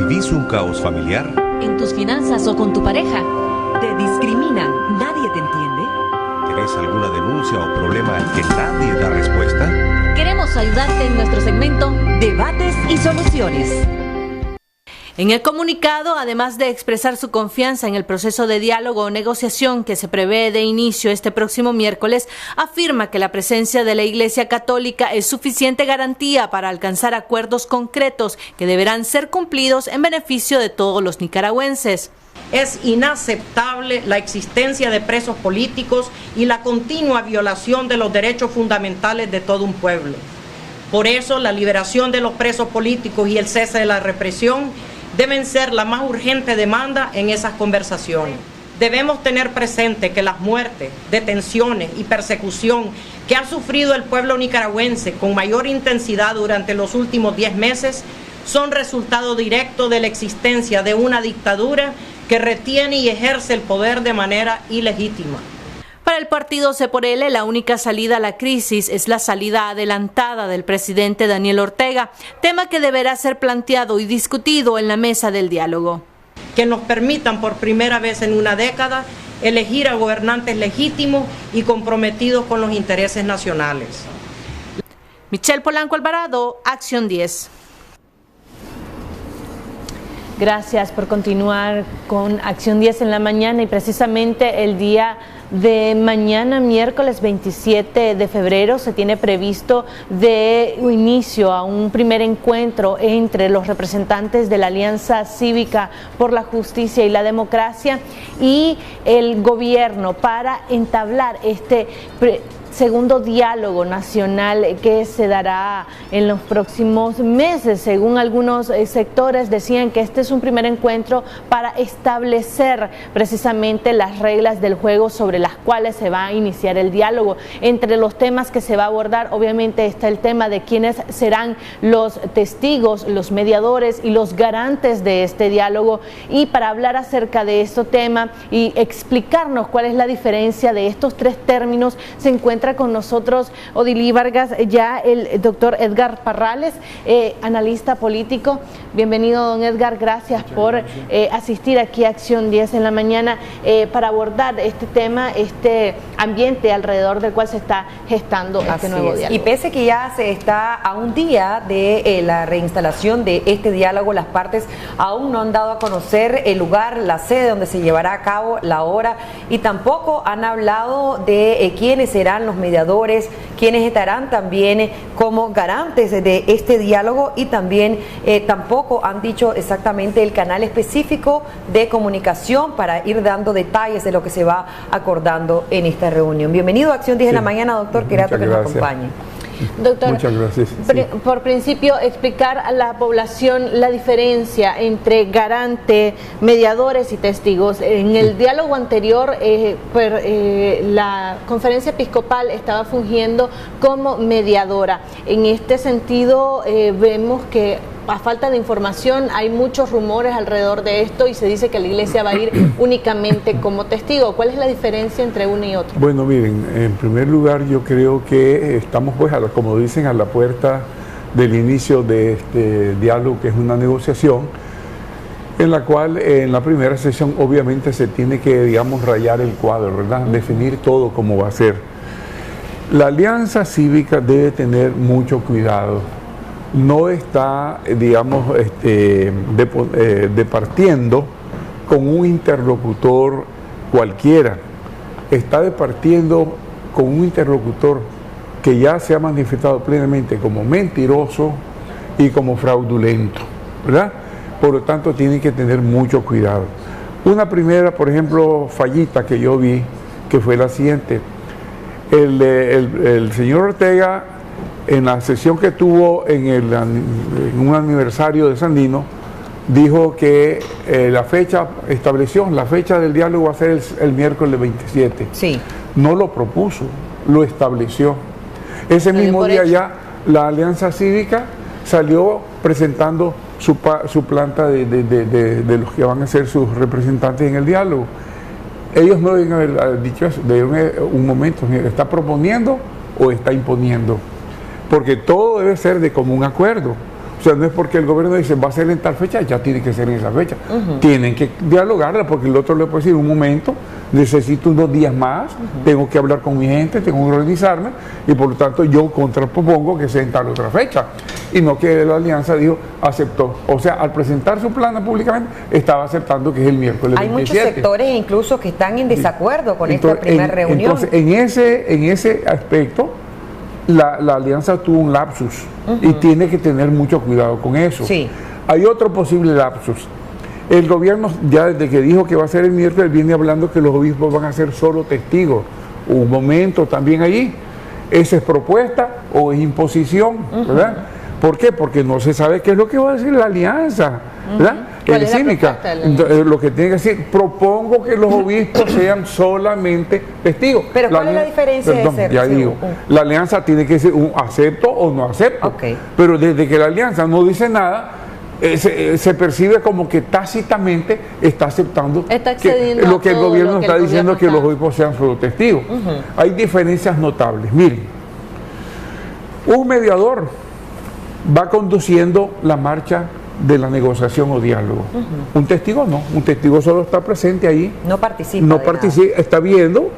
¿Vivís un caos familiar? ¿En tus finanzas o con tu pareja? ¿Te discriminan? ¿Nadie te entiende? ¿Tenés alguna denuncia o problema al que nadie da respuesta? Queremos ayudarte en nuestro segmento Debates y Soluciones. En el comunicado, además de expresar su confianza en el proceso de diálogo o negociación que se prevé de inicio este próximo miércoles, afirma que la presencia de la Iglesia Católica es suficiente garantía para alcanzar acuerdos concretos que deberán ser cumplidos en beneficio de todos los nicaragüenses. Es inaceptable la existencia de presos políticos y la continua violación de los derechos fundamentales de todo un pueblo. Por eso, la liberación de los presos políticos y el cese de la represión deben ser la más urgente demanda en esas conversaciones. Debemos tener presente que las muertes, detenciones y persecución que ha sufrido el pueblo nicaragüense con mayor intensidad durante los últimos 10 meses son resultado directo de la existencia de una dictadura que retiene y ejerce el poder de manera ilegítima. Para el partido C por L, la única salida a la crisis es la salida adelantada del presidente Daniel Ortega, tema que deberá ser planteado y discutido en la mesa del diálogo. Que nos permitan por primera vez en una década elegir a gobernantes legítimos y comprometidos con los intereses nacionales. Michelle Polanco Alvarado, Acción 10. Gracias por continuar con Acción 10 en la mañana, y precisamente el día de mañana, miércoles 27 de febrero, se tiene previsto de inicio a un primer encuentro entre los representantes de la Alianza Cívica por la Justicia y la Democracia y el gobierno para entablar este segundo diálogo nacional que se dará en los próximos meses. Según algunos sectores, decían que este es un primer encuentro para establecer precisamente las reglas del juego sobre las cuales se va a iniciar el diálogo. Entre los temas que se va a abordar, obviamente, está el tema de quiénes serán los testigos, los mediadores y los garantes de este diálogo. Y para hablar acerca de este tema y explicarnos cuál es la diferencia de estos tres términos, se encuentra con nosotros Odilí Vargas, ya el doctor Edgar Parrales, analista político. Bienvenido, don Edgar, gracias por asistir aquí a Acción 10 en la mañana para abordar este tema, este ambiente alrededor del cual se está gestando este nuevo diálogo. Y pese que ya se está a un día de la reinstalación de este diálogo, las partes aún no han dado a conocer el lugar, la sede donde se llevará a cabo, la hora, y tampoco han hablado de quiénes serán los mediadores, quienes estarán también como garantes de este diálogo, y también tampoco han dicho exactamente el canal específico de comunicación para ir dando detalles de lo que se va acordando en esta reunión. Bienvenido a Acción 10 en la mañana, doctor, qué grato que nos acompañe. Doctor, muchas gracias. Por principio, explicar a la población la diferencia entre garante, mediadores y testigos. En el diálogo anterior, la Conferencia Episcopal estaba fungiendo como mediadora. En este sentido, vemos que a falta de información hay muchos rumores alrededor de esto y se dice que la Iglesia va a ir únicamente como testigo. ¿Cuál es la diferencia entre uno y otro? Bueno, miren, en primer lugar yo creo que estamos, pues, como dicen, a la puerta del inicio de este diálogo, que es una negociación, en la cual en la primera sesión obviamente se tiene que, digamos, rayar el cuadro, ¿verdad? Definir todo cómo va a ser. La Alianza Cívica debe tener mucho cuidado. No está, digamos, departiendo con un interlocutor cualquiera. Está departiendo con un interlocutor que ya se ha manifestado plenamente como mentiroso y como fraudulento, ¿verdad? Por lo tanto, tienen que tener mucho cuidado. Una primera, por ejemplo, fallita que yo vi, que fue la siguiente. El señor Ortega, en la sesión que tuvo en un aniversario de Sandino, dijo que estableció la fecha del diálogo va a ser el miércoles 27. Sí. No lo propuso, lo estableció. Ese mismo día ya la Alianza Cívica salió presentando su planta de los que van a ser sus representantes en el diálogo. Ellos no deben haber dicho eso, un momento, ¿está proponiendo o está imponiendo? Porque todo debe ser de común acuerdo. O sea, no es porque el gobierno dice va a ser en tal fecha, ya tiene que ser en esa fecha. Tienen que dialogarla, porque el otro le puede decir, un momento, necesito unos días más, tengo que hablar con mi gente, tengo que organizarme, y por lo tanto yo contrapropongo que sea en tal otra fecha. Y no que la alianza dijo, aceptó. O sea, al presentar su plan públicamente, estaba aceptando que es el miércoles 27. Hay muchos sectores incluso que están en desacuerdo con esta primera reunión. Entonces, en ese aspecto, la alianza tuvo un lapsus y tiene que tener mucho cuidado con eso. Sí. Hay otro posible lapsus. El gobierno, ya desde que dijo que va a ser el miércoles, viene hablando que los obispos van a ser solo testigos. Un momento también allí. ¿Esa es propuesta o es imposición? ¿Verdad? ¿Por qué? Porque no se sabe qué es lo que va a decir la alianza, ¿verdad? ¿Cuál es la cívica. Lo que tiene que decir, propongo que los obispos sean solamente testigos. Pero ¿cuál es la diferencia de ser? Ya digo, la alianza tiene que ser un acepto o no acepto. Okay. Pero desde que la alianza no dice nada, se percibe como que tácitamente está aceptando lo que el gobierno está diciendo, que los obispos sean solo testigos. Hay diferencias notables. Miren, un mediador va conduciendo la marcha de la negociación o diálogo. Un testigo no, un testigo solo está presente ahí. No participa. No participa, está viendo,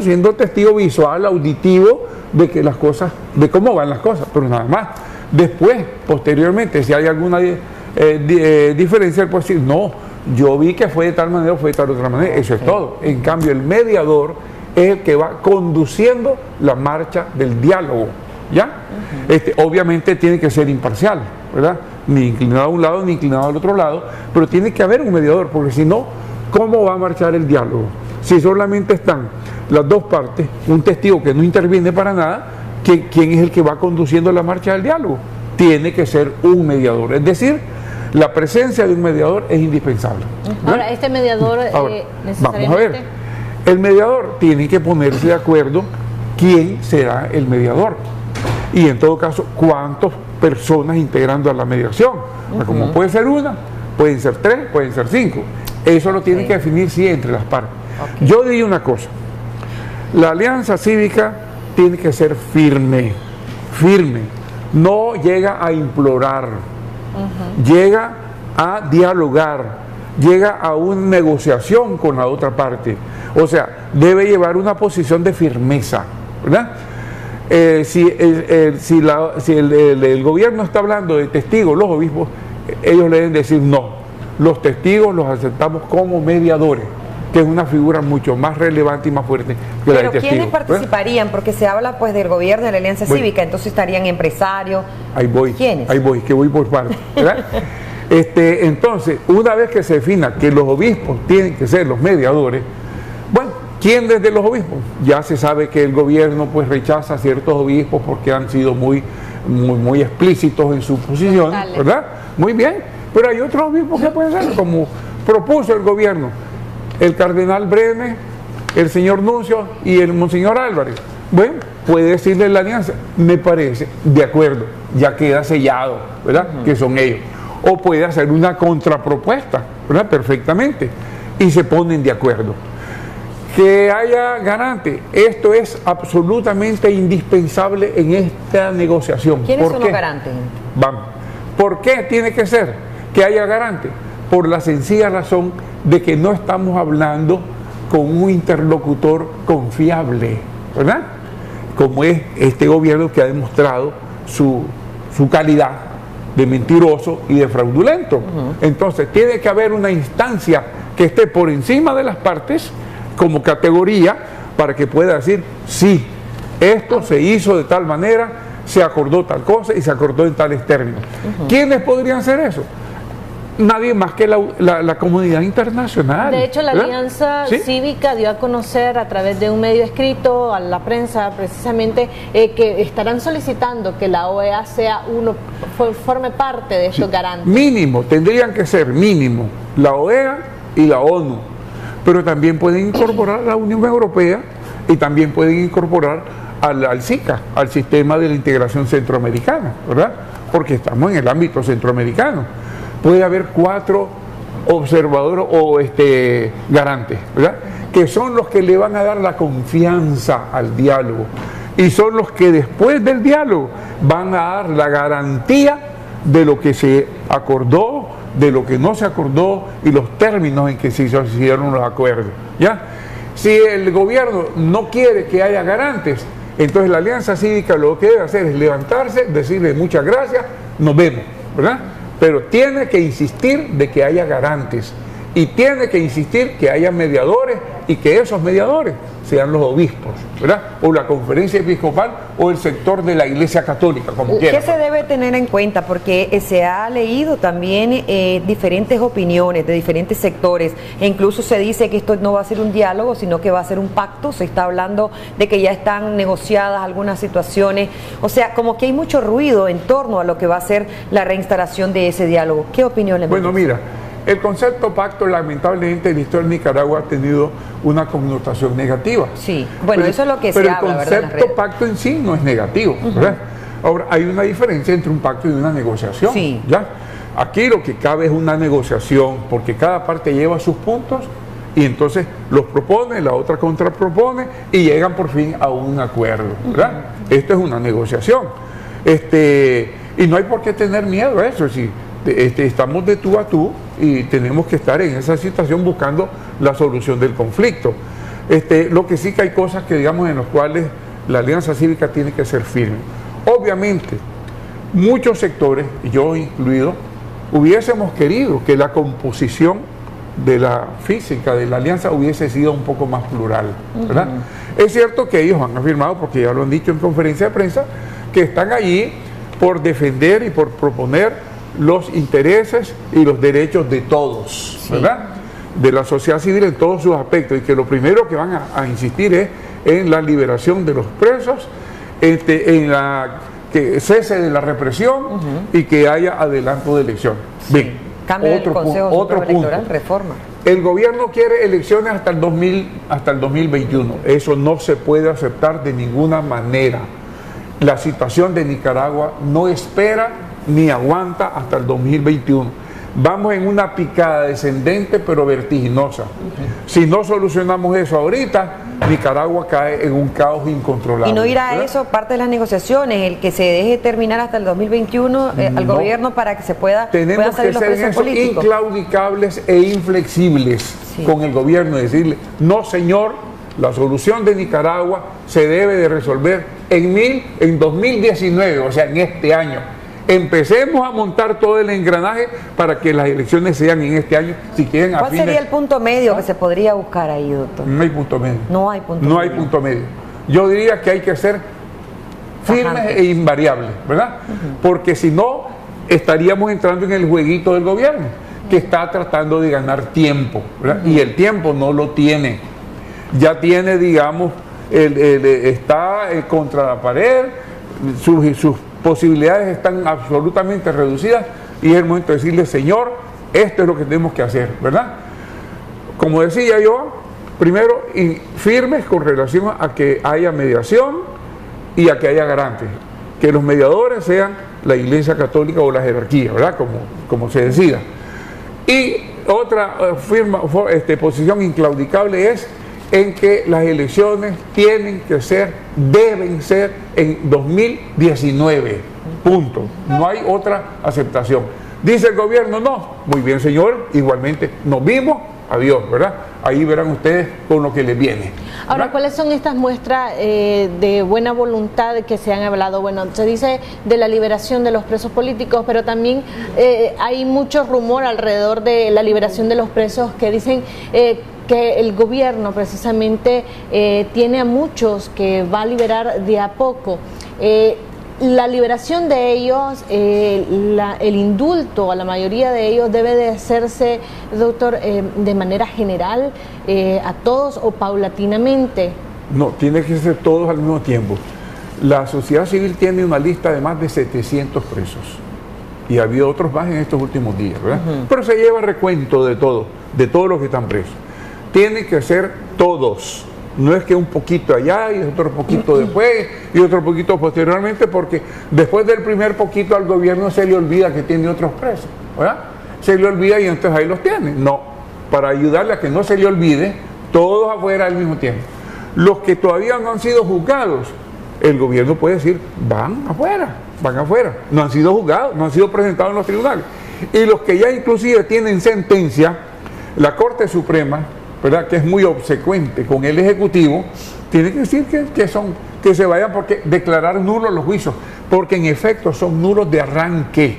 siendo testigo visual, auditivo de que las cosas, de cómo van las cosas, pero nada más. Después, posteriormente, si hay alguna diferencia, él puede decir, no, yo vi que fue de tal manera o fue de tal otra manera, eso es todo. En cambio, el mediador es el que va conduciendo la marcha del diálogo, ¿ya? Obviamente tiene que ser imparcial, ¿verdad? Ni inclinado a un lado ni inclinado al otro lado, pero tiene que haber un mediador, porque si no, ¿cómo va a marchar el diálogo? Si solamente están las dos partes, un testigo que no interviene para nada, ¿quién es el que va conduciendo la marcha del diálogo? Tiene que ser un mediador, es decir, la presencia de un mediador es indispensable. Ahora, este mediador necesariamente... Vamos a ver, el mediador tiene que ponerse de acuerdo quién será el mediador y en todo caso cuántas personas integrando a la mediación. Como puede ser una, pueden ser 3, pueden ser 5. Eso lo tiene que definir sí entre las partes. Yo diría una cosa, la alianza cívica tiene que ser firme, no llega a implorar, llega a dialogar, llega a una negociación con la otra parte, o sea, debe llevar una posición de firmeza, ¿verdad? Si el gobierno está hablando de testigos, los obispos, ellos le deben decir no, los testigos los aceptamos como mediadores, que es una figura mucho más relevante y más fuerte que la de testigos. ¿Quiénes participarían? Porque se habla pues del gobierno, de la alianza cívica, entonces estarían empresarios. Ahí voy. ¿Quiénes? Ahí voy, que voy por partes, ¿verdad? Entonces, una vez que se defina que los obispos tienen que ser los mediadores, bueno, ¿quién desde los obispos? Ya se sabe que el gobierno pues rechaza a ciertos obispos porque han sido muy explícitos en su posición, ¿verdad? Muy bien, pero hay otros obispos que pueden ser, como propuso el gobierno, el cardenal Breme, el señor Nuncio y el monseñor Álvarez. Bueno, puede decirle la alianza, me parece, de acuerdo, ya queda sellado, ¿verdad? Que son ellos. O puede hacer una contrapropuesta, ¿verdad? Perfectamente. Y se ponen de acuerdo. Que haya garante, esto es absolutamente indispensable en esta negociación. ¿Quiénes son los garantes? Vamos. ¿Por qué tiene que ser que haya garante? Por la sencilla razón de que no estamos hablando con un interlocutor confiable, ¿verdad? Como es este gobierno que ha demostrado su calidad de mentiroso y de fraudulento. Entonces tiene que haber una instancia que esté por encima de las partes como categoría para que pueda decir, sí, esto se hizo de tal manera, se acordó tal cosa y se acordó en tales términos. ¿Quiénes podrían hacer eso? Nadie más que la comunidad internacional. De hecho, la ¿verdad? Alianza ¿Sí? Cívica dio a conocer a través de un medio escrito a la prensa precisamente que estarán solicitando que la OEA forme parte de estos garantes. Mínimo, tendrían que ser mínimo la OEA y la ONU, pero también pueden incorporar a la Unión Europea y también pueden incorporar al SICA, al Sistema de la Integración Centroamericana, ¿verdad? Porque estamos en el ámbito centroamericano. Puede haber 4 observadores o garantes, ¿verdad? Que son los que le van a dar la confianza al diálogo y son los que después del diálogo van a dar la garantía de lo que se acordó, de lo que no se acordó y los términos en que se hicieron los acuerdos, ¿ya? Si el gobierno no quiere que haya garantes, entonces la Alianza Cívica lo que debe hacer es levantarse, decirle muchas gracias, nos vemos, ¿verdad? Pero tiene que insistir de que haya garantes y tiene que insistir que haya mediadores y que esos mediadores sean los obispos, ¿verdad? O la conferencia episcopal o el sector de la Iglesia Católica, como quiera. ¿Qué se debe tener en cuenta? Porque se ha leído también diferentes opiniones de diferentes sectores e incluso se dice que esto no va a ser un diálogo, sino que va a ser un pacto. Se está hablando de que ya están negociadas algunas situaciones. O sea, como que hay mucho ruido en torno a lo que va a ser la reinstalación de ese diálogo. ¿Qué opinión le merece? Bueno, mira, el concepto pacto lamentablemente en la historia de Nicaragua ha tenido una connotación negativa. Sí, bueno, eso es lo que se habla, ¿verdad? Pero el concepto pacto en sí no es negativo, ¿verdad? Ahora, hay una diferencia entre un pacto y una negociación, sí. ¿ya? Aquí lo que cabe es una negociación, porque cada parte lleva sus puntos y entonces los propone, la otra contrapropone y llegan por fin a un acuerdo, ¿verdad? Esto es una negociación. Y no hay por qué tener miedo a eso, sí. Estamos de tú a tú y tenemos que estar en esa situación buscando la solución del conflicto. Lo que sí que hay cosas que digamos en las cuales la Alianza Cívica tiene que ser firme. Obviamente, muchos sectores, yo incluido, hubiésemos querido que la composición de la física de la Alianza hubiese sido un poco más plural, ¿verdad? Es cierto que ellos han afirmado, porque ya lo han dicho en conferencia de prensa, que están allí por defender y por proponer los intereses y los derechos de todos, ¿verdad? De la sociedad civil en todos sus aspectos, y que lo primero que van a insistir es en la liberación de los presos, en la que cese de la represión y que haya adelanto de elecciones. Sí. Bien, Cambio del Consejo Supremo Electoral, reforma. El gobierno quiere elecciones hasta el 2021. Eso no se puede aceptar de ninguna manera. La situación de Nicaragua no espera ni aguanta hasta el 2021. Vamos en una picada descendente pero vertiginosa. Si no solucionamos eso ahorita, Nicaragua cae en un caos incontrolable. ¿Y no irá ¿verdad? eso parte de las negociaciones, el que se deje terminar hasta el 2021 al gobierno para que se puedan salir los presos en eso políticos? Inclaudicables e inflexibles con el gobierno, decirle, no señor, la solución de Nicaragua se debe de resolver en 2019, o sea, en este año. Empecemos a montar todo el engranaje para que las elecciones sean en este año, si quieren a ¿Cuál sería el punto medio que se podría buscar ahí, doctor? No hay punto medio. No hay punto medio. No hay punto medio. Yo diría que hay que ser firmes e invariables, ¿verdad? Porque si no, estaríamos entrando en el jueguito del gobierno, que está tratando de ganar tiempo, ¿verdad? Y el tiempo no lo tiene. Ya tiene, digamos, está contra la pared, sus posibilidades están absolutamente reducidas y es el momento de decirle, señor, esto es lo que tenemos que hacer, ¿verdad? Como decía yo, primero, firmes con relación a que haya mediación y a que haya garantes, que los mediadores sean la Iglesia Católica o la jerarquía, ¿verdad? Como se decida. Y otra posición inclaudicable es en que las elecciones deben ser en 2019, punto. No hay otra aceptación. Dice el gobierno, no, muy bien señor, igualmente nos vimos, adiós, ¿verdad? Ahí verán ustedes con lo que les viene. Ahora, ¿verdad? ¿cuáles son estas muestras de buena voluntad que se han hablado? Bueno, se dice de la liberación de los presos políticos, pero también hay mucho rumor alrededor de la liberación de los presos que dicen que el gobierno precisamente tiene a muchos que va a liberar de a poco. La liberación de ellos, el indulto a la mayoría de ellos debe de hacerse, doctor, de manera general a todos o paulatinamente. No, tiene que ser todos al mismo tiempo. La sociedad civil tiene una lista de más de 700 presos y ha habido otros más en estos últimos días, ¿verdad? Pero se lleva recuento de todos los que están presos. Tienen que ser todos. No es que un poquito allá y otro poquito después y otro poquito posteriormente, porque después del primer poquito al gobierno se le olvida que tiene otros presos, ¿verdad? Se le olvida y entonces ahí los tiene. No, para ayudarle a que no se le olvide, todos afuera al mismo tiempo. Los que todavía no han sido juzgados, el gobierno puede decir, van afuera, no han sido juzgados, no han sido presentados en los tribunales. Y los que ya inclusive tienen sentencia, la Corte Suprema, ¿verdad?, que es muy obsecuente con el Ejecutivo, tiene que decir que se vayan, porque declarar nulos los juicios, porque en efecto son nulos de arranque.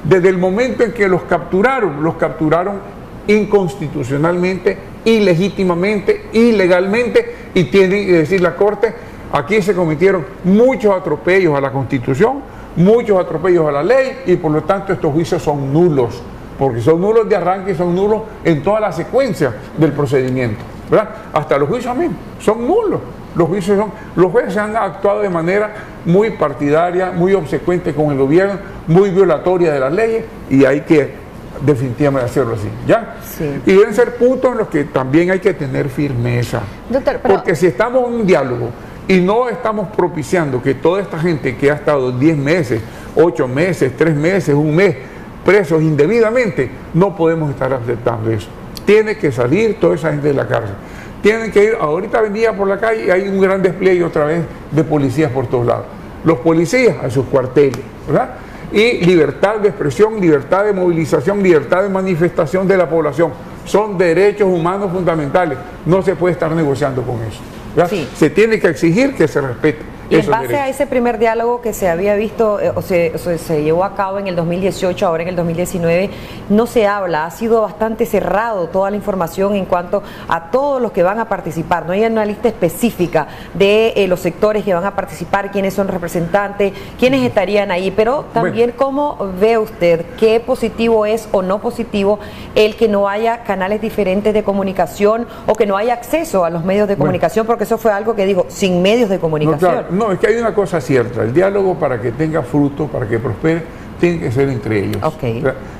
Desde el momento en que los capturaron inconstitucionalmente, ilegítimamente, ilegalmente, y tienen que decir la Corte, aquí se cometieron muchos atropellos a la Constitución, muchos atropellos a la ley, y por lo tanto estos juicios son nulos, porque son nulos de arranque y son nulos en toda la secuencia del procedimiento, ¿verdad? Hasta los juicios mismos son nulos. Los jueces han actuado de manera muy partidaria, muy obsecuente con el gobierno, muy violatoria de las leyes, y hay que definitivamente hacerlo así, ¿ya? Sí. Y deben ser puntos en los que también hay que tener firmeza. Doctor, porque si estamos en un diálogo y no estamos propiciando que toda esta gente que ha estado 10 meses, 8 meses, 3 meses, un mes, presos indebidamente, no podemos estar aceptando eso. Tiene que salir toda esa gente de la cárcel. Tienen que ir, ahorita venía por la calle y hay un gran despliegue otra vez de policías por todos lados. Los policías a sus cuarteles, ¿verdad? Y libertad de expresión, libertad de movilización, libertad de manifestación de la población. Son derechos humanos fundamentales. No se puede estar negociando con eso, ¿verdad? Sí. Se tiene que exigir que se respete. Y en base a ese primer diálogo que se había visto, se llevó a cabo en el 2018, ahora en el 2019, no se habla, ha sido bastante cerrado toda la información en cuanto a todos los que van a participar. No hay una lista específica de los sectores que van a participar, quiénes son representantes, quiénes estarían ahí, pero también cómo ve usted qué positivo es o no positivo el que no haya canales diferentes de comunicación o que no haya acceso a los medios de comunicación, porque eso fue algo que dijo, sin medios de comunicación. No, es que hay una cosa cierta, el diálogo para que tenga fruto, para que prospere, tiene que ser entre ellos,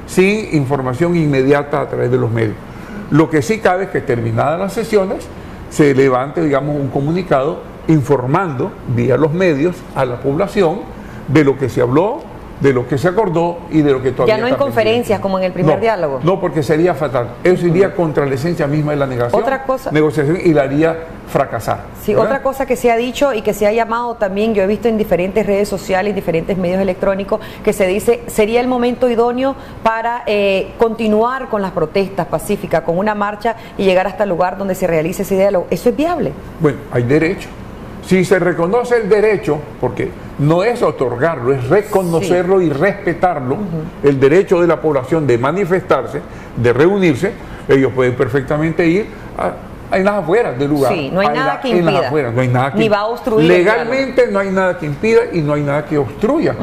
sin información inmediata a través de los medios. Lo que sí cabe es que terminadas las sesiones se levante, digamos, un comunicado informando vía los medios a la población de lo que se habló, de lo que se acordó y de lo que todavía ya no en conferencias como en el primer diálogo. No, porque sería fatal. Eso iría contra la esencia misma de la negociación y la haría fracasar. Sí, ¿verdad? Otra cosa que se ha dicho y que se ha llamado también, yo he visto en diferentes redes sociales, diferentes medios electrónicos, que se dice, sería el momento idóneo para continuar con las protestas pacíficas, con una marcha y llegar hasta el lugar donde se realice ese diálogo. ¿Eso es viable? Bueno, hay derecho. Si se reconoce el derecho, porque no es otorgarlo, es reconocerlo y respetarlo, el derecho de la población de manifestarse, de reunirse, ellos pueden perfectamente ir en las afueras del lugar. Sí, no hay nada que impida. En las afueras, no hay nada que ni va a obstruir. Legalmente no hay nada que impida y no hay nada que obstruya,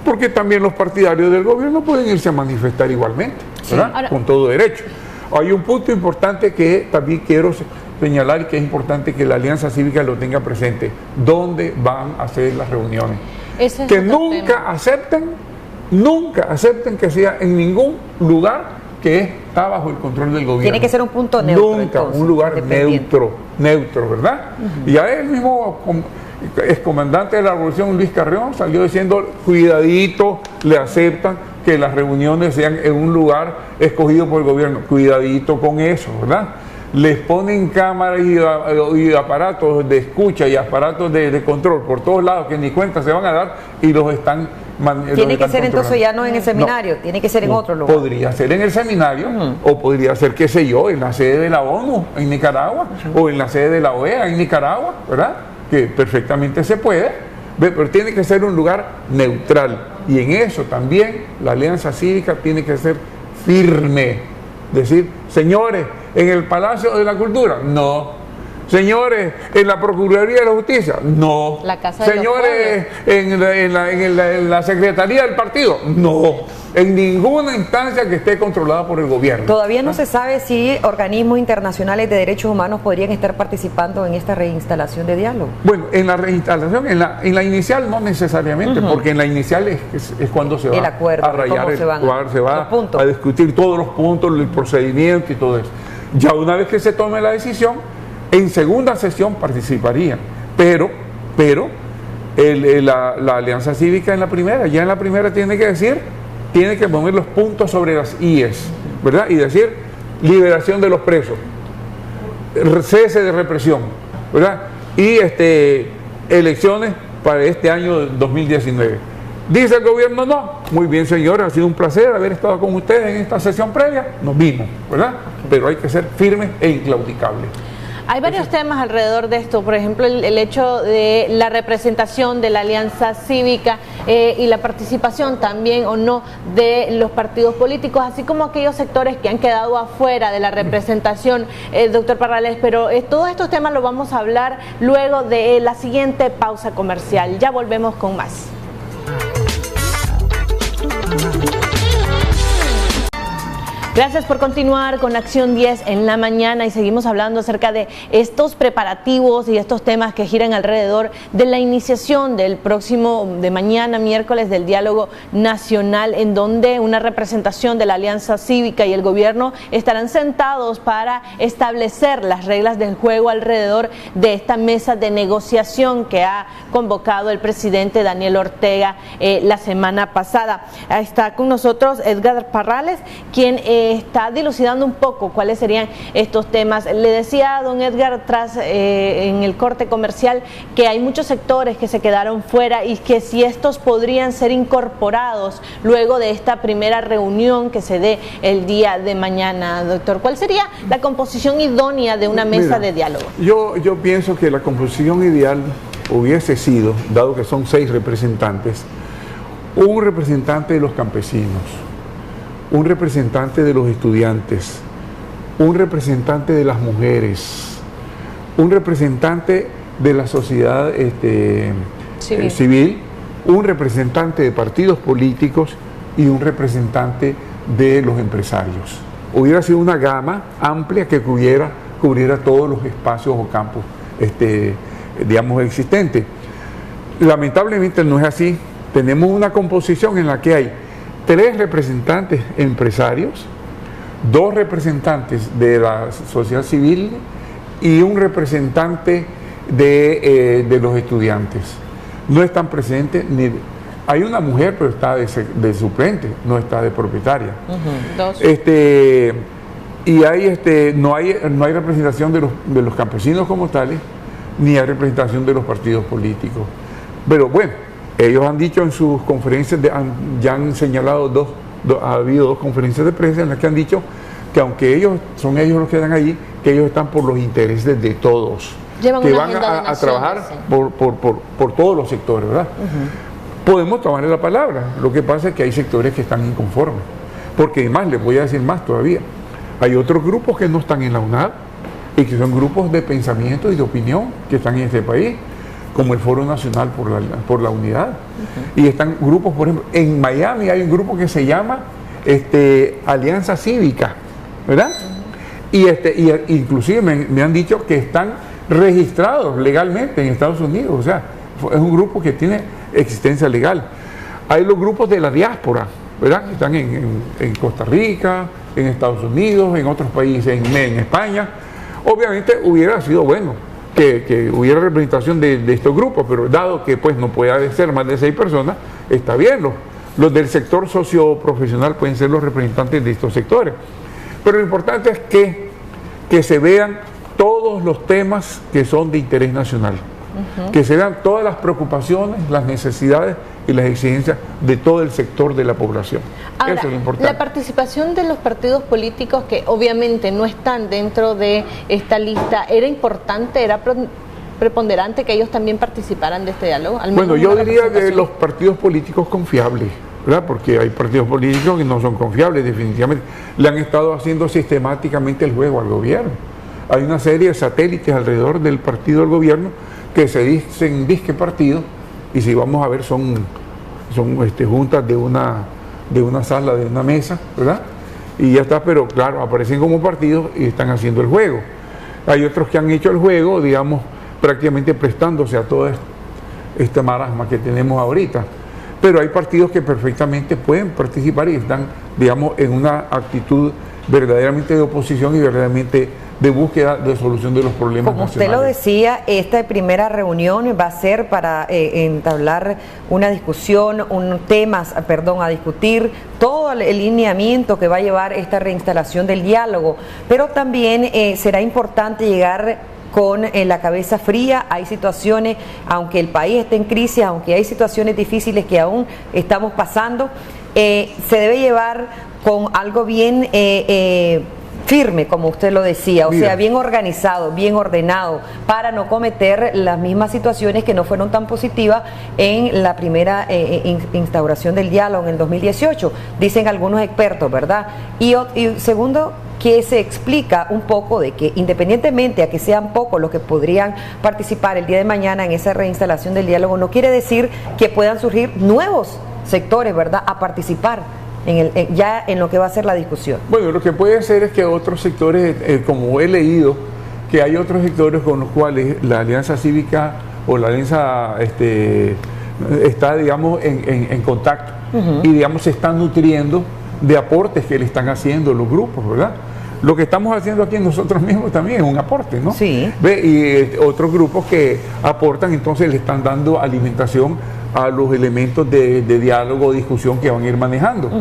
porque también los partidarios del gobierno pueden irse a manifestar igualmente, ¿verdad? Ahora, con todo derecho. Hay un punto importante que también quiero señalar y que es importante que la Alianza Cívica lo tenga presente. ¿Dónde van a hacer las reuniones? Que nunca acepten que sea en ningún lugar que está bajo el control del gobierno. Tiene que ser un punto neutro. Nunca, entonces, un lugar neutro, ¿verdad? Y ya el mismo excomandante de la Revolución, Luis Carrión, salió diciendo, cuidadito, le aceptan que las reuniones sean en un lugar escogido por el gobierno. Cuidadito con eso, ¿verdad? Les ponen cámaras y aparatos de escucha y aparatos de control por todos lados que ni cuenta se van a dar y los están tiene que ser entonces ya no en el seminario, tiene que ser en otro lugar. Podría ser en el seminario o podría ser, qué sé yo, en la sede de la ONU en Nicaragua o en la sede de la OEA en Nicaragua, ¿verdad? Que perfectamente se puede, pero tiene que ser un lugar neutral y en eso también la Alianza Cívica tiene que ser firme, decir, señores, en el Palacio de la Cultura, no. Señores, en la Procuraduría de la Justicia, no. La Casa de Señores, en la Secretaría del Partido, no. En ninguna instancia que esté controlada por el gobierno. Todavía no se sabe si organismos internacionales de derechos humanos podrían estar participando en esta reinstalación de diálogo. Bueno, en la reinstalación, en la inicial no necesariamente, porque en la inicial es cuando se va el acuerdo, a rayar el cuadro, se va a discutir todos los puntos, el procedimiento y todo eso. Ya una vez que se tome la decisión, en segunda sesión participarían, pero la Alianza Cívica en la primera, ya en la primera tiene que poner los puntos sobre las IES, ¿verdad? Y decir, liberación de los presos, cese de represión, ¿verdad? Y elecciones para este año 2019. Dice el gobierno no. Muy bien, señores, ha sido un placer haber estado con ustedes en esta sesión previa. Nos vimos, ¿verdad? Pero hay que ser firmes e inclaudicables. Hay varios temas alrededor de esto, por ejemplo, el hecho de la representación de la alianza cívica y la participación también o no de los partidos políticos, así como aquellos sectores que han quedado afuera de la representación, doctor Parrales, pero todos estos temas los vamos a hablar luego de la siguiente pausa comercial. Ya volvemos con más. Gracias por continuar con Acción 10 en la mañana y seguimos hablando acerca de estos preparativos y estos temas que giran alrededor de la iniciación del próximo, de mañana, miércoles, del diálogo nacional, en donde una representación de la Alianza Cívica y el gobierno estarán sentados para establecer las reglas del juego alrededor de esta mesa de negociación que ha convocado el presidente Daniel Ortega la semana pasada. Está con nosotros Edgar Parrales, quien está dilucidando un poco cuáles serían estos temas. Le decía a don Edgar en el corte comercial que hay muchos sectores que se quedaron fuera y que si estos podrían ser incorporados luego de esta primera reunión que se dé el día de mañana. Doctor, ¿cuál sería la composición idónea de una mesa de diálogo? Yo pienso que la composición ideal hubiese sido, dado que son 6 representantes, un representante de los campesinos, un representante de los estudiantes, un representante de las mujeres, un representante de la sociedad civil, un representante de partidos políticos y un representante de los empresarios. Hubiera sido una gama amplia que cubriera todos los espacios o campos digamos existentes. Lamentablemente no es así. Tenemos una composición en la que hay 3 representantes empresarios, 2 representantes de la sociedad civil y un representante de los estudiantes. No están presentes ni... Hay una mujer, pero está de suplente, no está de propietaria. Dos. Y no hay representación de los campesinos como tales, ni hay representación de los partidos políticos. Pero bueno, ellos han dicho en sus conferencias, ya han señalado ha habido 2 conferencias de prensa en las que han dicho que aunque son ellos los que están allí, que ellos están por los intereses de todos, llevan que una van agenda de a nación, trabajar sí, por todos los sectores, ¿verdad? Podemos tomarle la palabra, lo que pasa es que hay sectores que están inconformes, porque además les voy a decir más todavía, hay otros grupos que no están en la UNAD y que son grupos de pensamiento y de opinión que están en este país, como el Foro Nacional por la Unidad. Y están grupos, por ejemplo, en Miami hay un grupo que se llama Alianza Cívica, ¿verdad? Y inclusive me han dicho que están registrados legalmente en Estados Unidos, o sea, es un grupo que tiene existencia legal. Hay los grupos de la diáspora, ¿verdad? Que están en Costa Rica, en Estados Unidos, en otros países, en España. Obviamente hubiera sido bueno que hubiera representación de estos grupos, pero dado que pues no puede ser más de 6 personas, está bien, los del sector socioprofesional pueden ser los representantes de estos sectores. Pero lo importante es que se vean todos los temas que son de interés nacional, que se vean todas las preocupaciones, las necesidades y las exigencias de todo el sector de la población. Ahora, eso es lo importante. la participación de los partidos políticos que obviamente no están dentro de esta lista, ¿era importante, era preponderante que ellos también participaran de este diálogo? Bueno, yo diría de los partidos políticos confiables, ¿verdad? Porque hay partidos políticos que no son confiables, definitivamente. Le han estado haciendo sistemáticamente el juego al gobierno. Hay una serie de satélites alrededor del partido del gobierno que se dicen disque partido, y si vamos a ver son juntas de una sala, de una mesa, ¿verdad? Y ya está, pero claro, aparecen como partidos y están haciendo el juego. Hay otros que han hecho el juego, digamos, prácticamente prestándose a toda esta marasma que tenemos ahorita. Pero hay partidos que perfectamente pueden participar y están, digamos, en una actitud verdaderamente de oposición y verdaderamente de búsqueda de solución de los problemas como nacionales. usted lo decía, esta primera reunión va a ser para entablar una discusión, a discutir todo el lineamiento que va a llevar esta reinstalación del diálogo, pero también será importante llegar con la cabeza fría. Hay situaciones, aunque el país esté en crisis, aunque hay situaciones difíciles que aún estamos pasando, se debe llevar con algo bien firme, como usted lo decía, o sea, bien organizado, bien ordenado, para no cometer las mismas situaciones que no fueron tan positivas en la primera instauración del diálogo en el 2018, dicen algunos expertos, ¿verdad? Y segundo, que se explica un poco de que independientemente a que sean pocos los que podrían participar el día de mañana en esa reinstalación del diálogo, no quiere decir que puedan surgir nuevos sectores, ¿verdad?, a participar ya en lo que va a ser la discusión. Bueno, lo que puede ser es que otros sectores, como he leído, que hay otros sectores con los cuales la Alianza Cívica o la Alianza está, digamos, en contacto y, digamos, se están nutriendo de aportes que le están haciendo los grupos, ¿verdad? Lo que estamos haciendo aquí nosotros mismos también es un aporte, ¿no? Sí. Y otros grupos que aportan, entonces le están dando alimentación a los elementos de diálogo o discusión que van a ir manejando.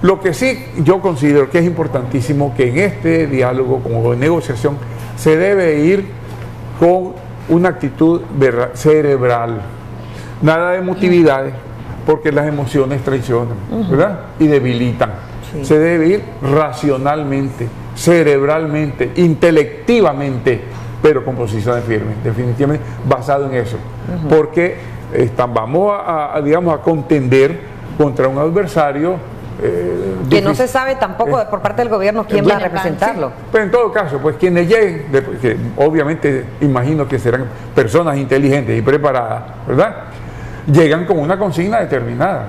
Lo que sí yo considero que es importantísimo que en este diálogo como de negociación se debe ir con una actitud cerebral, nada de emotividades, porque las emociones traicionan, ¿verdad? Y debilitan. Sí. Se debe ir racionalmente, cerebralmente, intelectivamente, pero con posiciones firmes, definitivamente basado en eso, porque vamos digamos, a contender contra un adversario que difícil. no se sabe tampoco por parte del gobierno quién va a representarlo. Sí, pero en todo caso, pues quienes lleguen, que obviamente imagino que serán personas inteligentes y preparadas, ¿verdad?, llegan con una consigna determinada.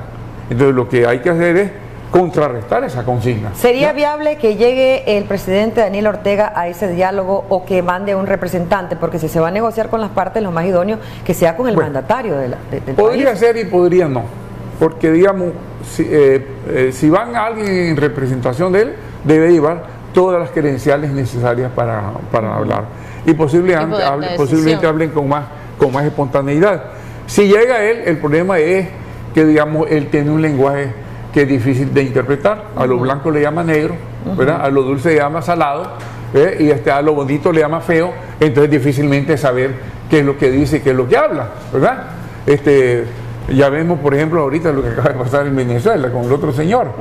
Entonces lo que hay que hacer es contrarrestar esa consigna. ¿Sería viable que llegue el presidente Daniel Ortega a ese diálogo o que mande un representante? Porque si se va a negociar con las partes, lo más idóneo que sea con el mandatario del podría país. Ser y podría no, porque digamos, si van a alguien en representación de él, debe llevar todas las credenciales necesarias para hablar y posiblemente hablen con más espontaneidad. Si llega él, el problema es que, digamos, él tiene un lenguaje que es difícil de interpretar. A lo blanco le llama negro, ¿verdad? A lo dulce le llama salado, y a lo bonito le llama feo. Entonces difícilmente saber qué es lo que dice y qué es lo que habla, ¿verdad? Ya vemos, por ejemplo, ahorita lo que acaba de pasar en Venezuela con el otro señor.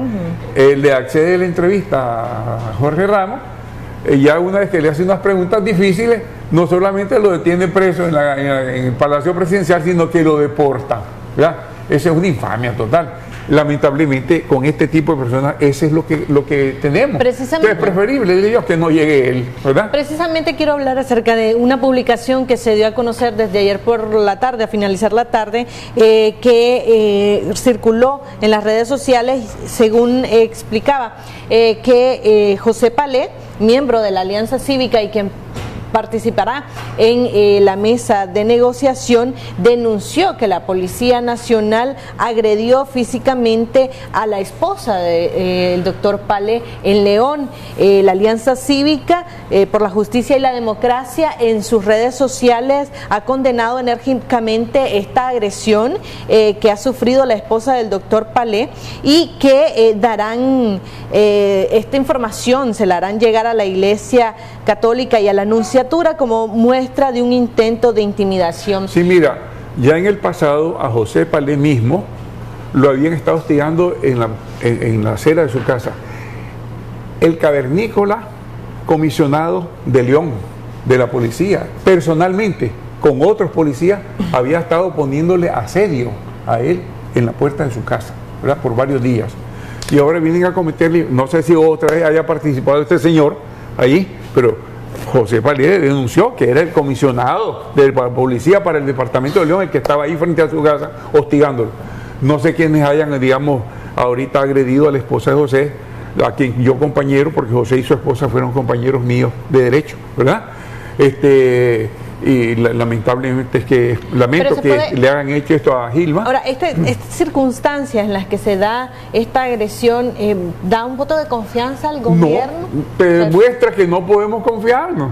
Le accede la entrevista a Jorge Ramos, ya una vez que le hace unas preguntas difíciles, no solamente lo detiene preso en el Palacio Presidencial, sino que lo deporta, ¿verdad? Esa es una infamia total. Lamentablemente, con este tipo de personas, ese es lo que tenemos. Precisamente. Entonces, es preferible, digo yo, que no llegue él, ¿verdad? Precisamente quiero hablar acerca de una publicación que se dio a conocer desde ayer por la tarde, a finalizar la tarde, que circuló en las redes sociales, según explicaba, que José Palé, miembro de la Alianza Cívica y quien participará en la mesa de negociación, denunció que la Policía Nacional agredió físicamente a la esposa del doctor Palé en León. La Alianza Cívica por la Justicia y la Democracia en sus redes sociales ha condenado enérgicamente esta agresión que ha sufrido la esposa del doctor Palé y que darán esta información, se la harán llegar a la Iglesia Católica y a la Nunciatura como muestra de un intento de intimidación. Sí, mira, ya en el pasado a José Palé mismo lo habían estado hostigando en la acera de su casa. El cavernícola comisionado de León, de la policía, personalmente, con otros policías, había estado poniéndole asedio a él en la puerta de su casa, ¿verdad?, por varios días. Y ahora vienen a cometerle, no sé si otra vez haya participado este señor ahí, pero José Palé denunció que era el comisionado de la policía para el departamento de León el que estaba ahí frente a su casa hostigándolo. No sé quiénes hayan, digamos, ahorita agredido a la esposa de José, a quien yo compañero, porque José y su esposa fueron compañeros míos de derecho, ¿verdad? Y lamentablemente lamento que le hagan hecho esto a Gilma. Ahora, estas circunstancias en las que se da esta agresión, ¿da un voto de confianza al gobierno? No, te demuestra que no podemos confiarnos.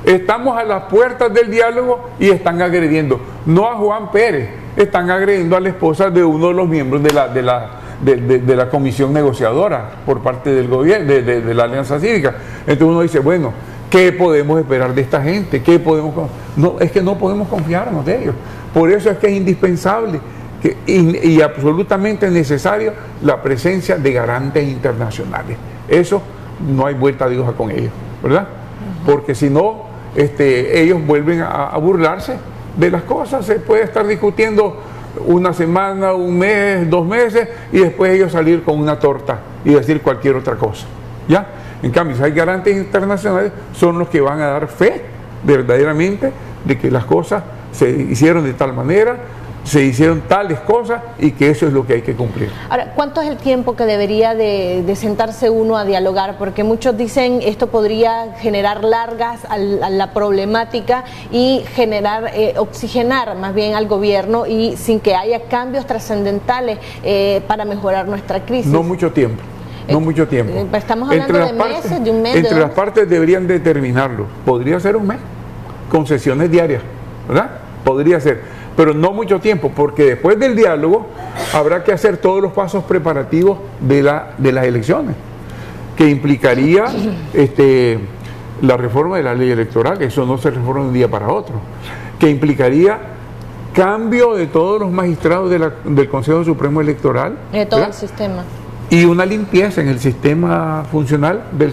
Estamos a las puertas del diálogo y están agrediendo, no a Juan Pérez, están agrediendo a la esposa de uno de los miembros de la comisión negociadora por parte del gobierno, de la Alianza Cívica. Entonces uno dice, bueno, ¿Qué podemos esperar de esta gente? No, es que no podemos confiarnos de ellos. Por eso es que es indispensable y absolutamente necesario la presencia de garantes internacionales. Eso no hay vuelta de hoja con ellos, ¿verdad? Porque si no, ellos vuelven a burlarse de las cosas. Se puede estar discutiendo una semana, un mes, 2 meses, y después ellos salir con una torta y decir cualquier otra cosa, ¿ya? En cambio, si hay garantes internacionales, son los que van a dar fe verdaderamente de que las cosas se hicieron de tal manera, se hicieron tales cosas y que eso es lo que hay que cumplir. Ahora, ¿cuánto es el tiempo que debería de sentarse uno a dialogar? Porque muchos dicen esto podría generar largas a la problemática y generar, oxigenar más bien al gobierno y sin que haya cambios trascendentales para mejorar nuestra crisis. No mucho tiempo. No mucho tiempo. Estamos hablando de meses, de un mes. Entre las partes deberían determinarlo. Podría ser un mes, con sesiones diarias, ¿verdad? Podría ser, pero no mucho tiempo, porque después del diálogo habrá que hacer todos los pasos preparativos de las elecciones, que implicaría la reforma de la ley electoral, que eso no se reforma de un día para otro, que implicaría cambio de todos los magistrados del Consejo Supremo Electoral. De todo el sistema. Y una limpieza en el sistema funcional del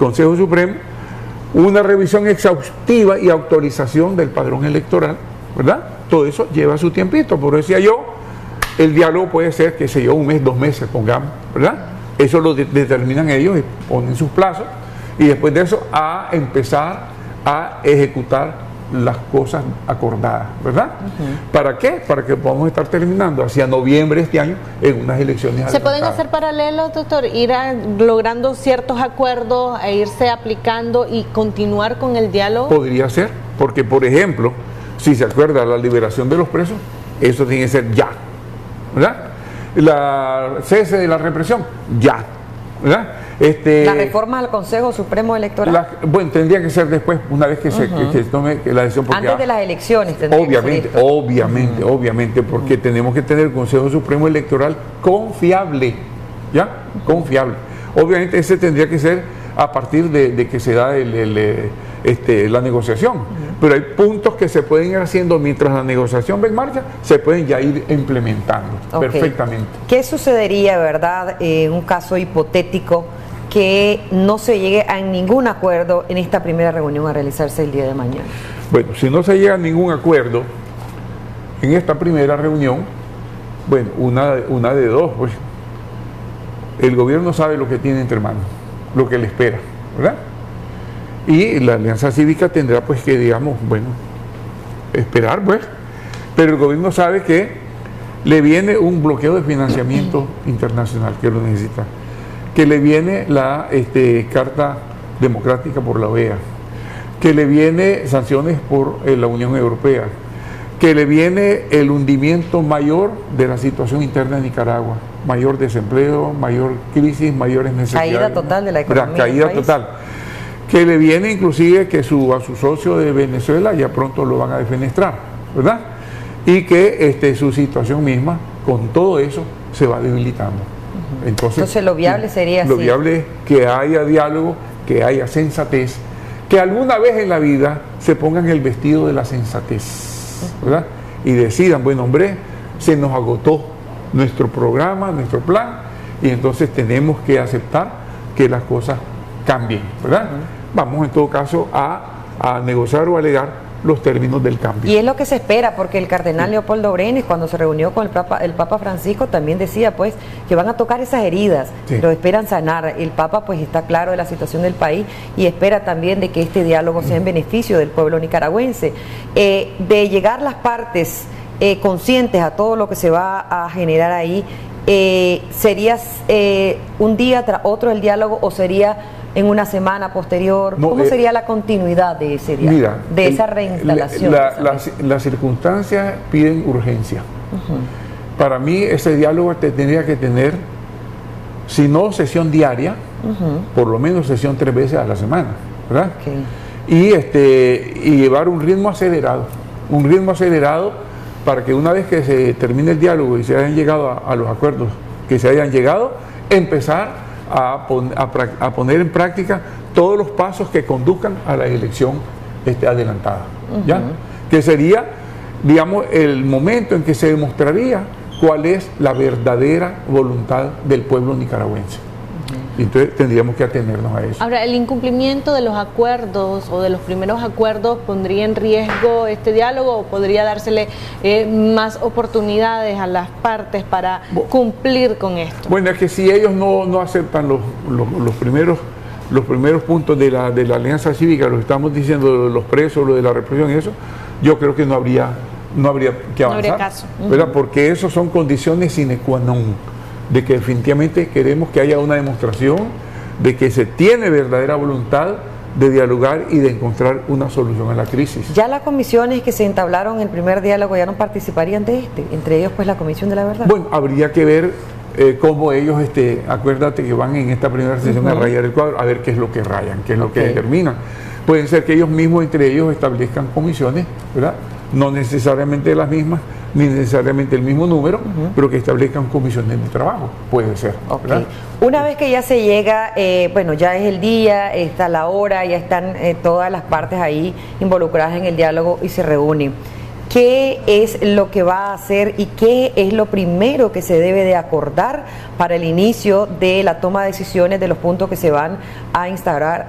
Consejo Supremo, una revisión exhaustiva y autorización del padrón electoral, ¿verdad? Todo eso lleva su tiempito. Por eso decía yo, el diálogo puede ser, qué sé yo, 1 mes, 2 meses, pongamos, ¿verdad? Eso lo determinan ellos y ponen sus plazos, y después de eso a empezar a ejecutar las cosas acordadas, ¿verdad? ¿Para qué? Para que podamos estar terminando hacia noviembre de este año en unas elecciones. ¿Se pueden hacer paralelos, doctor? Ir logrando ciertos acuerdos e irse aplicando y continuar con el diálogo. Podría ser, porque por ejemplo, si se acuerda la liberación de los presos, eso tiene que ser ya, ¿verdad? La cese de la represión, ya, ¿verdad? La reforma al Consejo Supremo Electoral. Bueno, tendría que ser después, una vez que se tome la decisión. Porque antes de las elecciones. Obviamente, porque tenemos que tener el Consejo Supremo Electoral confiable, ¿ya? Confiable. Obviamente ese tendría que ser a partir de que se da la negociación. Pero hay puntos que se pueden ir haciendo mientras la negociación va en marcha, se pueden ya ir implementando perfectamente. ¿Qué sucedería, verdad, en un caso hipotético que no se llegue a ningún acuerdo en esta primera reunión a realizarse el día de mañana? Bueno, si no se llega a ningún acuerdo en esta primera reunión, bueno, una de dos, pues el gobierno sabe lo que tiene entre manos, lo que le espera, ¿verdad? Y la Alianza Cívica tendrá pues que, digamos, bueno, esperar pues, pero el gobierno sabe que le viene un bloqueo de financiamiento internacional que lo necesita, que le viene la Carta Democrática por la OEA, que le viene sanciones por la Unión Europea, que le viene el hundimiento mayor de la situación interna de Nicaragua, mayor desempleo, mayor crisis, mayores necesidades. Caída total de la economía. Caída total. Que le viene inclusive que a su socio de Venezuela ya pronto lo van a defenestrar, ¿verdad? Y que su situación misma, con todo eso, se va debilitando. Entonces lo viable sería lo viable es que haya diálogo, que haya sensatez, que alguna vez en la vida se pongan el vestido de la sensatez, ¿verdad? Y decidan, bueno, hombre, se nos agotó nuestro programa, nuestro plan, y entonces tenemos que aceptar que las cosas cambien, ¿verdad? Vamos en todo caso a negociar o alegar los términos del cambio. Y es lo que se espera, porque el cardenal Leopoldo Brenes, cuando se reunió con el Papa Francisco, también decía pues que van a tocar esas heridas, pero esperan sanar. El Papa pues está claro de la situación del país y espera también de que este diálogo sea en beneficio del pueblo nicaragüense. De llegar las partes conscientes a todo lo que se va a generar ahí, ¿sería un día tras otro el diálogo o sería en una semana posterior? ¿Cómo sería la continuidad de ese diálogo, esa reinstalación? Las circunstancias piden urgencia. Para mí ese diálogo tendría que tener, si no sesión diaria, por lo menos sesión 3 veces a la semana, ¿verdad? Y llevar un ritmo acelerado para que una vez que se termine el diálogo y se hayan llegado a los acuerdos que se hayan llegado, empezar a poner en práctica todos los pasos que conduzcan a la elección adelantada, ¿ya? Que sería, digamos, el momento en que se demostraría cuál es la verdadera voluntad del pueblo nicaragüense. Entonces tendríamos que atenernos a eso. Ahora, ¿el incumplimiento de los acuerdos o de los primeros acuerdos pondría en riesgo este diálogo o podría dársele más oportunidades a las partes para cumplir con esto? Bueno, es que si ellos no aceptan los primeros puntos de la alianza cívica, lo que estamos diciendo, los presos, lo de la represión y eso, yo creo que no habría que avanzar. No habría caso. ¿Verdad? Porque eso son condiciones sine qua non de que definitivamente queremos que haya una demostración de que se tiene verdadera voluntad de dialogar y de encontrar una solución a la crisis. Ya las comisiones que se entablaron en el primer diálogo ya no participarían de entre ellos pues la Comisión de la Verdad. Bueno, habría que ver cómo ellos, acuérdate que van en esta primera sesión a rayar el cuadro, a ver qué es lo que rayan, qué es lo que determinan. Pueden ser que ellos mismos, entre ellos, establezcan comisiones, ¿verdad? No necesariamente las mismas, ni necesariamente el mismo número, pero que establezcan comisiones de trabajo, puede ser. Una vez que ya se llega, bueno, ya es el día, está la hora, ya están todas las partes ahí involucradas en el diálogo y se reúnen. ¿Qué es lo que va a hacer y qué es lo primero que se debe de acordar para el inicio de la toma de decisiones de los puntos que se van a instaurar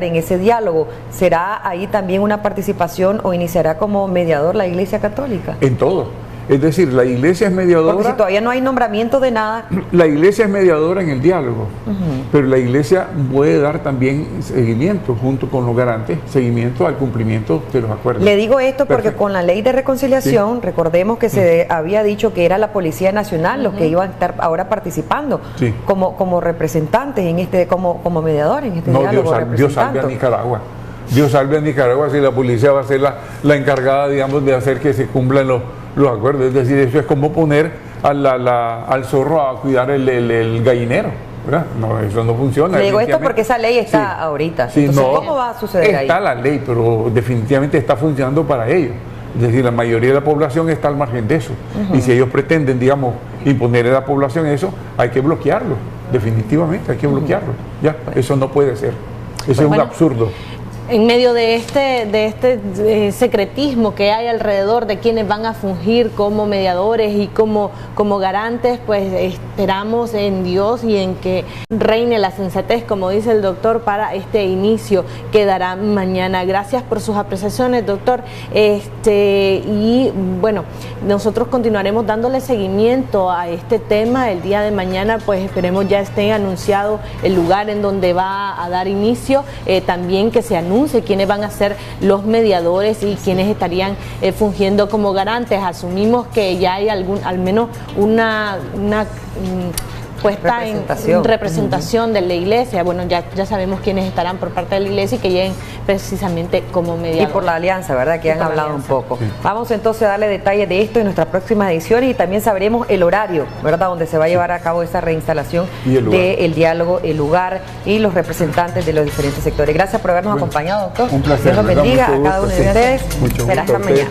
en ese diálogo? ¿Será ahí también una participación o iniciará como mediador la Iglesia Católica? En todo. Es decir, la Iglesia es mediadora. Porque si todavía no hay nombramiento de nada. La Iglesia es mediadora en el diálogo, pero la Iglesia puede dar también seguimiento, junto con los garantes, seguimiento al cumplimiento de los acuerdos. Le digo esto porque con la ley de reconciliación, recordemos que se había dicho que era la Policía Nacional los que iban a estar ahora participando como representantes en como mediadores en este diálogo. Dios salve a Nicaragua. Dios salve a Nicaragua si la policía va a ser la encargada, digamos, de hacer que se cumplan los acuerdos. Es decir, eso es como poner al zorro a cuidar el gallinero, ¿verdad? No, eso no funciona. Le digo esto porque esa ley está ahorita. Sí, entonces, ¿cómo va a suceder ahí? Está la ley, pero definitivamente está funcionando para ellos. Es decir, la mayoría de la población está al margen de eso. Y si ellos pretenden, digamos, imponer a la población eso, hay que bloquearlo. Definitivamente hay que bloquearlo. Ya, eso no puede ser. Eso es un absurdo. En medio de este secretismo que hay alrededor de quienes van a fungir como mediadores y como garantes, pues esperamos en Dios y en que reine la sensatez, como dice el doctor, para este inicio que dará mañana. Gracias por sus apreciaciones, doctor. Y bueno, nosotros continuaremos dándole seguimiento a este tema. El día de mañana, pues esperemos ya esté anunciado el lugar en donde va a dar inicio, también que se anuncie quiénes van a ser los mediadores y quiénes estarían fungiendo como garantes. Asumimos que ya hay al menos una puesta en representación de la Iglesia. Bueno, ya sabemos quiénes estarán por parte de la Iglesia y que lleguen precisamente como mediadores. Y por la alianza, ¿verdad? Que han hablado un poco. Vamos entonces a darle detalles de esto en nuestras próximas ediciones y también sabremos el horario, ¿verdad? Donde se va a llevar a cabo esa reinstalación del diálogo, el lugar y los representantes de los diferentes sectores. Gracias por habernos acompañado, doctor. Un placer. Dios los bendiga a cada uno de ustedes. Mucho gusto hasta mañana.